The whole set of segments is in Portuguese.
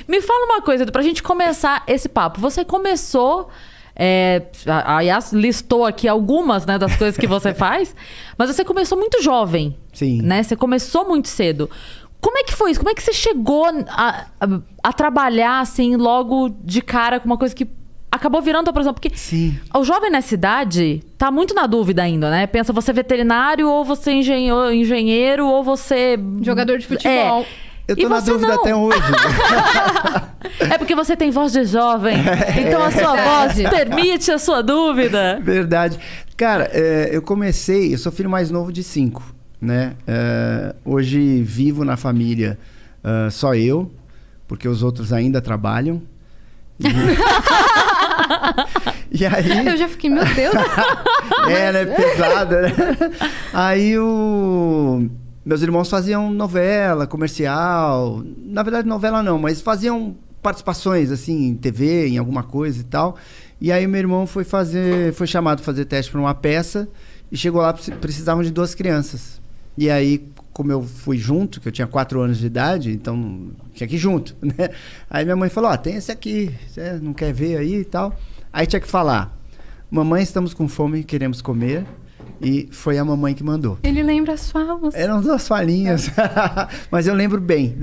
Me fala uma coisa, pra gente começar esse papo. Você começou... a Yas listou aqui algumas, né, das coisas que você faz, mas você começou muito jovem. Sim. Né? Você começou muito cedo. Como é que foi isso? Como é que você chegou a trabalhar assim logo de cara com uma coisa que acabou virando tua profissão? Porque Sim. o jovem nessa idade tá muito na dúvida ainda, né? Pensa, você é veterinário, ou você é engenheiro, ou você... Jogador de futebol. Eu tô na dúvida até hoje. É porque você tem voz de jovem. Então a sua voz permite a sua dúvida. Verdade. Cara, eu sou filho mais novo de 5, né? Hoje vivo na família só eu, porque os outros ainda trabalham. E aí... Eu já fiquei, meu Deus. né? Pesado, né? Aí meus irmãos faziam novela, comercial. Na verdade, novela não, mas faziam participações, assim, em TV, em alguma coisa e tal. E aí meu irmão foi chamado para fazer teste para uma peça e chegou lá, precisavam de 2 crianças. E aí, como eu fui junto, que eu tinha 4 anos de idade, então tinha que ir junto, né? Aí minha mãe falou, tem esse aqui, você não quer ver aí e tal? Aí tinha que falar, mamãe, estamos com fome, queremos comer. E foi a mamãe que mandou. Ele lembra as falas. Eram 2 falinhas. Mas eu lembro bem.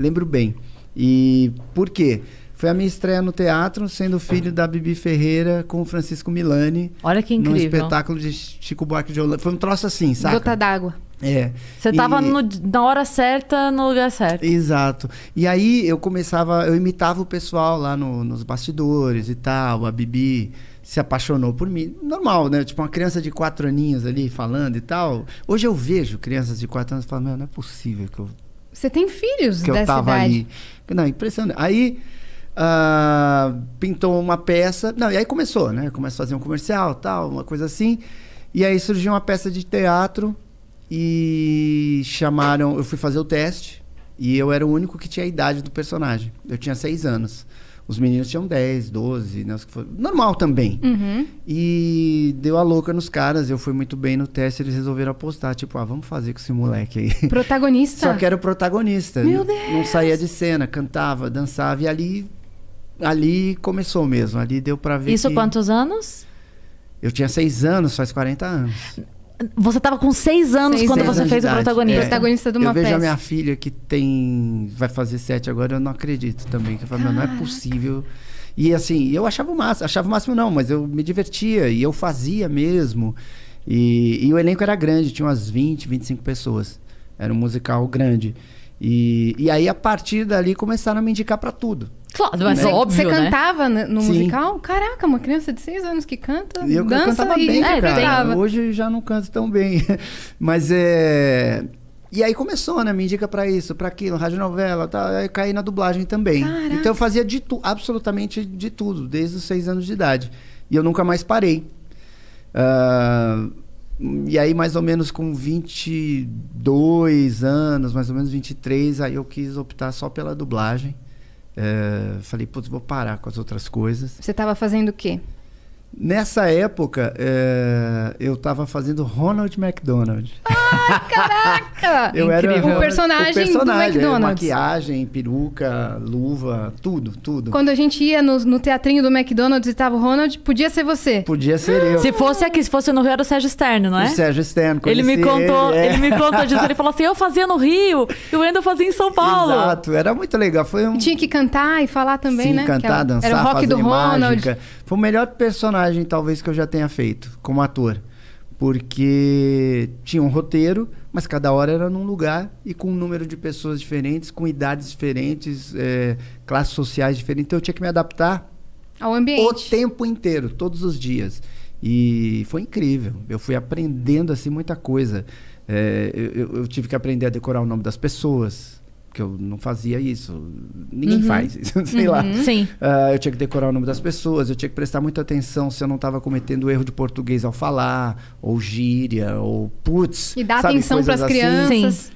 E por quê? Foi a minha estreia no teatro, sendo filho da Bibi Ferreira com o Francisco Milani. Olha que incrível. Num espetáculo de Chico Buarque de Holanda. Foi um troço assim, saca? Gota d'água. Você tava na hora certa, no lugar certo. Exato. E aí eu imitava o pessoal lá nos bastidores e tal. A Bibi se apaixonou por mim. Normal, né? Tipo, uma criança de 4 aninhos ali falando e tal. Hoje eu vejo crianças de 4 anos e falo, não é possível que eu... Você tem filhos que dessa eu tava idade? ali. Não, impressionante. Aí pintou uma peça. Não, e aí começou, né? Começa a fazer um comercial, tal, uma coisa assim. E aí surgiu uma peça de teatro e chamaram... Eu fui fazer o teste e eu era o único que tinha a idade do personagem. Eu tinha 6 anos. Os meninos tinham 10, 12, né? Normal também. Uhum. E deu a louca nos caras. Eu fui muito bem no teste. Eles resolveram apostar. Tipo, vamos fazer com esse moleque aí. Protagonista? Só que era o protagonista. Meu Deus! Não saía de cena. Cantava, dançava. E ali começou mesmo. Ali deu pra ver Isso que... quantos anos? Eu tinha 6 anos, faz 40 anos. Você tava com 6 anos quando você fez o protagonista. Protagonista de uma peça. Eu vejo a minha filha que vai fazer 7 agora, eu não acredito também. Que eu falo, não é possível. E assim, eu achava o máximo não, mas eu me divertia e eu fazia mesmo. E o elenco era grande, tinha umas 20, 25 pessoas. Era um musical grande. E aí, a partir dali, começaram a me indicar pra tudo. Claro, mas Você óbvio, né? cantava no Sim. musical? Caraca, uma criança de 6 anos que canta, E eu dança cantava e bem, cara. interpretava. Hoje já não canto tão bem. Mas E aí começou, né? Me indica pra isso, pra aquilo, radionovela, tá? Aí caí na dublagem também. Caraca. Então eu fazia absolutamente de tudo, desde os 6 anos de idade. E eu nunca mais parei. E aí, mais ou menos com 22 anos, mais ou menos 23, aí eu quis optar só pela dublagem. Falei, putz, vou parar com as outras coisas. Você estava fazendo o quê? Nessa época, eu estava fazendo Ronald McDonald. Ah, caraca! Eu era o personagem do McDonald's. Maquiagem, peruca, luva, tudo. Quando a gente ia no teatrinho do McDonald's e tava o Ronald, podia ser você. Podia ser eu. Se fosse aqui, se fosse no Rio, era o Sérgio Externo, não é? O Sérgio Externo. Ele me contou disso. Ele falou assim, eu fazia no Rio e o Wendel fazia em São Paulo. Exato, era muito legal. E tinha que cantar e falar também, Sim, né? cantar, dançar, era o rock fazer do Ronald. mágica. Foi o melhor personagem, talvez, que eu já tenha feito como ator. Porque tinha um roteiro, mas cada hora era num lugar e com um número de pessoas diferentes, com idades diferentes, classes sociais diferentes. Então eu tinha que me adaptar ao ambiente. O tempo inteiro, todos os dias. E foi incrível. Eu fui aprendendo assim muita coisa. Eu tive que aprender a decorar o nome das pessoas, que eu não fazia isso. Ninguém faz isso, sei lá. Sim. Eu tinha que decorar o nome das pessoas, eu tinha que prestar muita atenção se eu não estava cometendo erro de português ao falar, ou gíria, ou putz. E dar sabe, atenção para as coisas crianças.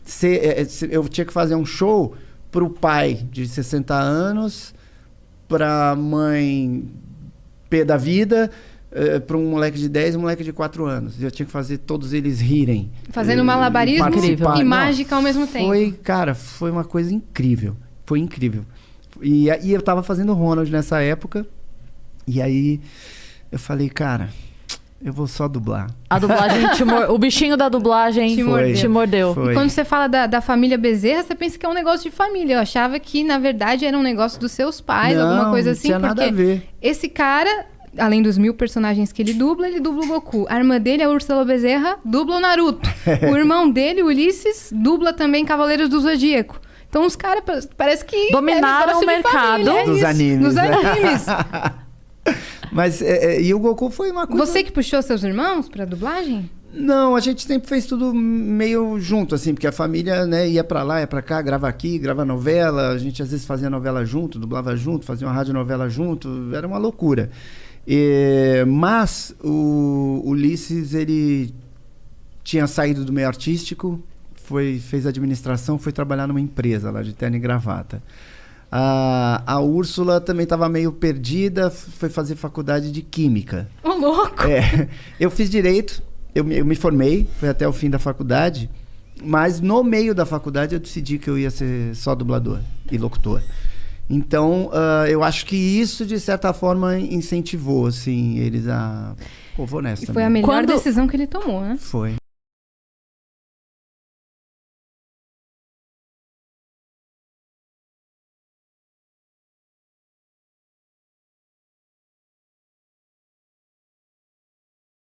Eu tinha que fazer um show para o pai de 60 anos, para a mãe pé da vida, para um moleque de 10 e um moleque de 4 anos. Eu tinha que fazer todos eles rirem. Fazendo malabarismo Incrível. e mágica ao mesmo tempo. Foi uma coisa incrível. Foi incrível. E eu tava fazendo o Ronald nessa época. E aí eu falei, cara, eu vou só dublar. A dublagem o bichinho da dublagem te mordeu. Foi. E quando você fala da família Bezerra, você pensa que é um negócio de família. Eu achava que, na verdade, era um negócio dos seus pais, alguma coisa assim. Não tinha nada a ver. Esse cara, além dos 1000 personagens que ele dubla o Goku. A irmã dele, a Úrsula Bezerra, dubla o Naruto. O irmão dele, o Ulisses, dubla também Cavaleiros do Zodíaco. Então os caras parece que... dominaram o mercado dos animes. Dos animes. Mas, e o Goku foi uma coisa... Você que puxou seus irmãos pra dublagem? Não, a gente sempre fez tudo meio junto, assim, porque a família, né, ia pra lá, ia pra cá, grava aqui, grava novela, a gente às vezes fazia novela junto, dublava junto, fazia uma radionovela junto, era uma loucura. Mas o Ulisses, ele tinha saído do meio artístico, fez administração, foi trabalhar numa empresa lá de terno e gravata. A Úrsula também estava meio perdida, foi fazer faculdade de Química. Ô, louco! Eu fiz Direito, eu me formei, foi até o fim da faculdade, mas no meio da faculdade eu decidi que eu ia ser só dublador e locutor. Então, eu acho que isso, de certa forma, incentivou, assim, eles a... Pô, vou nessa. E foi a melhor decisão que ele tomou, né? Foi.